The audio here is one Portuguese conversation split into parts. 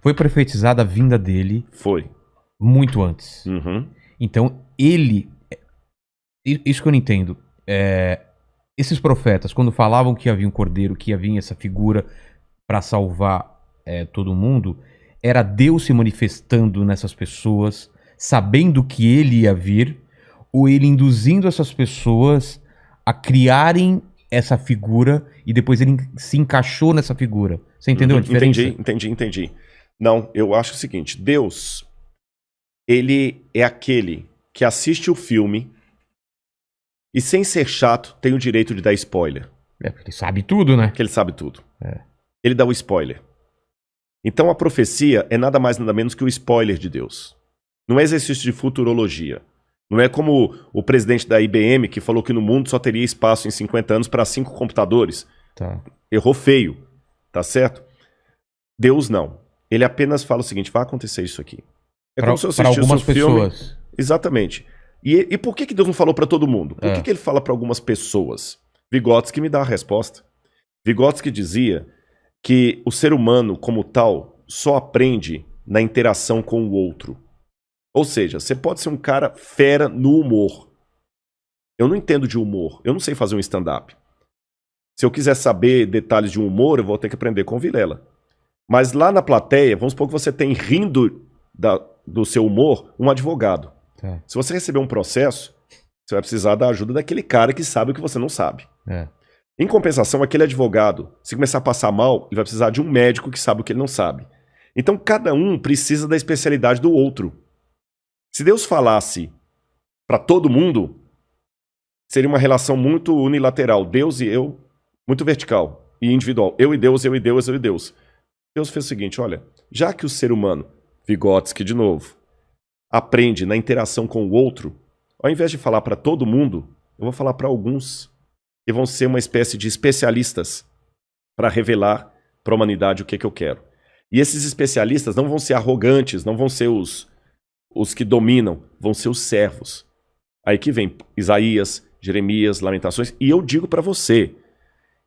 Foi profetizada a vinda dele Foi. muito antes. Uhum. Então, ele... Isso que eu não entendo. Esses profetas, quando falavam que havia um cordeiro, que ia vir essa figura para salvar todo mundo, era Deus se manifestando nessas pessoas, sabendo que ele ia vir, ou ele induzindo essas pessoas a criarem essa figura e depois ele se encaixou nessa figura. Você entendeu a diferença? Entendi. Não, eu acho o seguinte, Deus, ele é aquele que assiste o filme e, sem ser chato, tem o direito de dar spoiler. Porque ele sabe tudo, né? Porque ele sabe tudo. Ele dá o spoiler. Então a profecia é nada mais nada menos que o spoiler de Deus. Não é exercício de futurologia. Não é como o presidente da IBM que falou que no mundo só teria espaço em 50 anos para 5 computadores. Tá. Errou feio, tá certo? Deus não. Ele apenas fala o seguinte, vai acontecer isso aqui. É como se eu assistisse algumas um filme. pessoas. Exatamente. E por que Deus não falou para todo mundo? Por que ele fala para algumas pessoas? Vygotsky me dá a resposta. Vygotsky dizia que o ser humano, como tal, só aprende na interação com o outro. Ou seja, você pode ser um cara fera no humor. Eu não entendo de humor. Eu não sei fazer um stand-up. Se eu quiser saber detalhes de um humor, eu vou ter que aprender com o Vilela. Mas lá na plateia, vamos supor que você tem rindo do seu humor um advogado. Tá. Se você receber um processo, você vai precisar da ajuda daquele cara que sabe o que você não sabe. Em compensação, aquele advogado, se começar a passar mal, ele vai precisar de um médico que sabe o que ele não sabe. Então, cada um precisa da especialidade do outro. Se Deus falasse para todo mundo, seria uma relação muito unilateral. Deus e eu, muito vertical e individual. Eu e Deus, eu e Deus, eu e Deus. Deus fez o seguinte, olha, já que o ser humano, Vygotsky de novo, aprende na interação com o outro, ao invés de falar para todo mundo, eu vou falar para alguns que vão ser uma espécie de especialistas para revelar para a humanidade o que eu quero. E esses especialistas não vão ser arrogantes, não vão ser os que dominam, vão ser os servos. Aí que vem Isaías, Jeremias, Lamentações, e eu digo para você,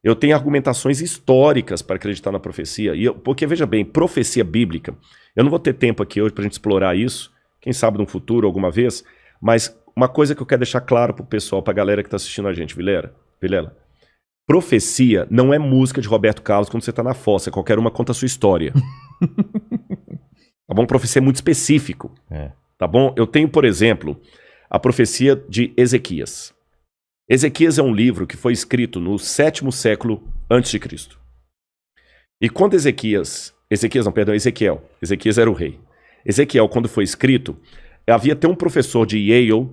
eu tenho argumentações históricas para acreditar na profecia, porque veja bem, profecia bíblica, eu não vou ter tempo aqui hoje para a gente explorar isso, quem sabe no futuro alguma vez, mas uma coisa que eu quero deixar claro para o pessoal, para a galera que está assistindo a gente, Vilela, profecia não é música de Roberto Carlos quando você está na fossa, qualquer uma conta a sua história. Tá bom? Profecia é muito específico. Tá bom? Eu tenho, por exemplo, a profecia de Ezequias. Ezequias é um livro que foi escrito no 7º século a.C. E quando Ezequias era o rei. Ezequiel, quando foi escrito, havia até um professor de Yale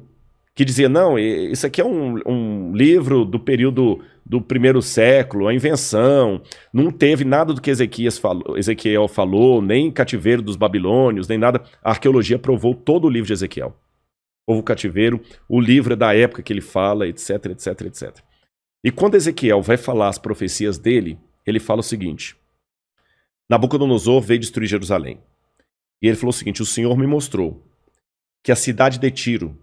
que dizia, não, isso aqui é um livro do período do 1º século, a invenção, não teve nada do que Ezequiel falou, nem cativeiro dos babilônios, nem nada. A arqueologia provou todo o livro de Ezequiel. Houve o cativeiro, o livro é da época que ele fala, etc, etc, etc. E quando Ezequiel vai falar as profecias dele, ele fala o seguinte, Nabucodonosor veio destruir Jerusalém. E ele falou o seguinte, o Senhor me mostrou que a cidade de Tiro,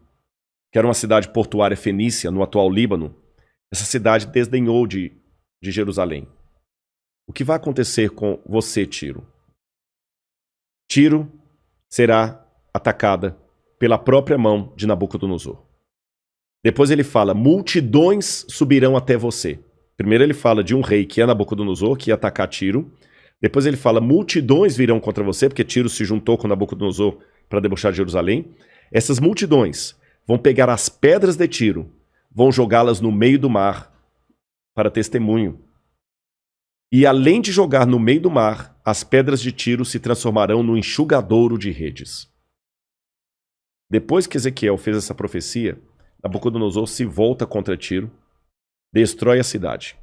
que era uma cidade portuária fenícia no atual Líbano, essa cidade desdenhou de Jerusalém. O que vai acontecer com você, Tiro? Tiro será atacada pela própria mão de Nabucodonosor. Depois ele fala, multidões subirão até você. Primeiro ele fala de um rei que é Nabucodonosor, que ia atacar Tiro. Depois ele fala, multidões virão contra você, porque Tiro se juntou com Nabucodonosor para debochar de Jerusalém. Essas multidões vão pegar as pedras de Tiro, vão jogá-las no meio do mar para testemunho. E além de jogar no meio do mar, as pedras de Tiro se transformarão no enxugadouro de redes. Depois que Ezequiel fez essa profecia, Nabucodonosor se volta contra Tiro, destrói a cidade.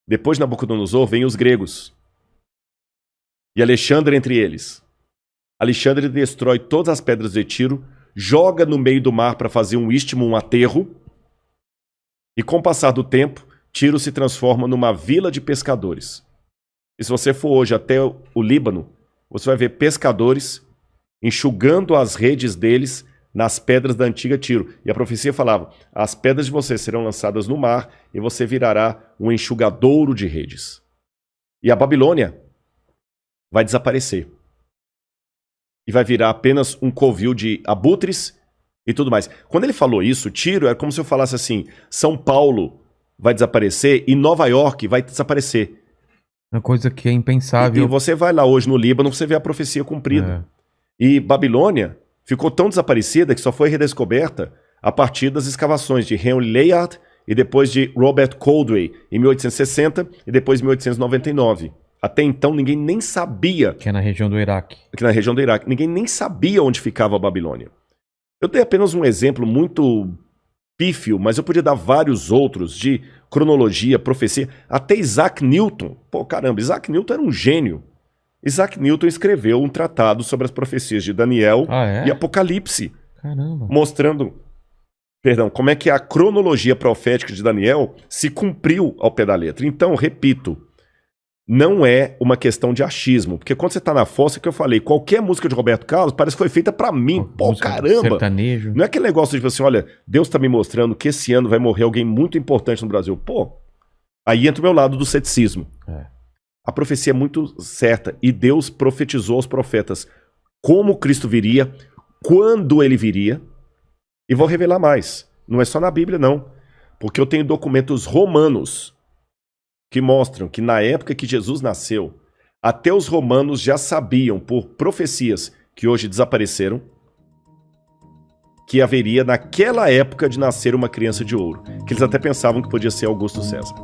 Depois de Nabucodonosor vem os gregos. E Alexandre entre eles. Alexandre destrói todas as pedras de Tiro, joga no meio do mar para fazer um istmo, um aterro. E com o passar do tempo, Tiro se transforma numa vila de pescadores. E se você for hoje até o Líbano, você vai ver pescadores enxugando as redes deles nas pedras da antiga Tiro. E a profecia falava, as pedras de você serão lançadas no mar e você virará um enxugadouro de redes. E a Babilônia vai desaparecer. e vai virar apenas um covil de abutres e tudo mais. Quando ele falou isso, Tiro era como se eu falasse assim, São Paulo vai desaparecer e Nova York vai desaparecer. Uma coisa que é impensável. E você vai lá hoje no Líbano, você vê a profecia cumprida. E Babilônia ficou tão desaparecida que só foi redescoberta a partir das escavações de Henry Layard e depois de Robert Coldway em 1860 e depois em 1899. Até então ninguém nem sabia... Que é na região do Iraque. Que na região do Iraque. Ninguém nem sabia onde ficava a Babilônia. Eu dei apenas um exemplo muito pífio, mas eu podia dar vários outros de cronologia, profecia. Até Isaac Newton. Pô, caramba, Isaac Newton era um gênio. Isaac Newton escreveu um tratado sobre as profecias de Daniel e Apocalipse. Caramba. Mostrando, como é que a cronologia profética de Daniel se cumpriu ao pé da letra. Então, repito, não é uma questão de achismo. Porque quando você tá na fossa, que eu falei, qualquer música de Roberto Carlos parece que foi feita pra mim. Pô, caramba! Sertanejo. Não é aquele negócio de tipo assim, olha, Deus tá me mostrando que esse ano vai morrer alguém muito importante no Brasil. Pô, aí entra o meu lado do ceticismo. A profecia é muito certa. E Deus profetizou aos profetas como Cristo viria, quando ele viria. E vou revelar mais. Não é só na Bíblia, não. Porque eu tenho documentos romanos que mostram que na época que Jesus nasceu, até os romanos já sabiam, por profecias que hoje desapareceram, que haveria naquela época de nascer uma criança de ouro. Que eles até pensavam que podia ser Augusto César.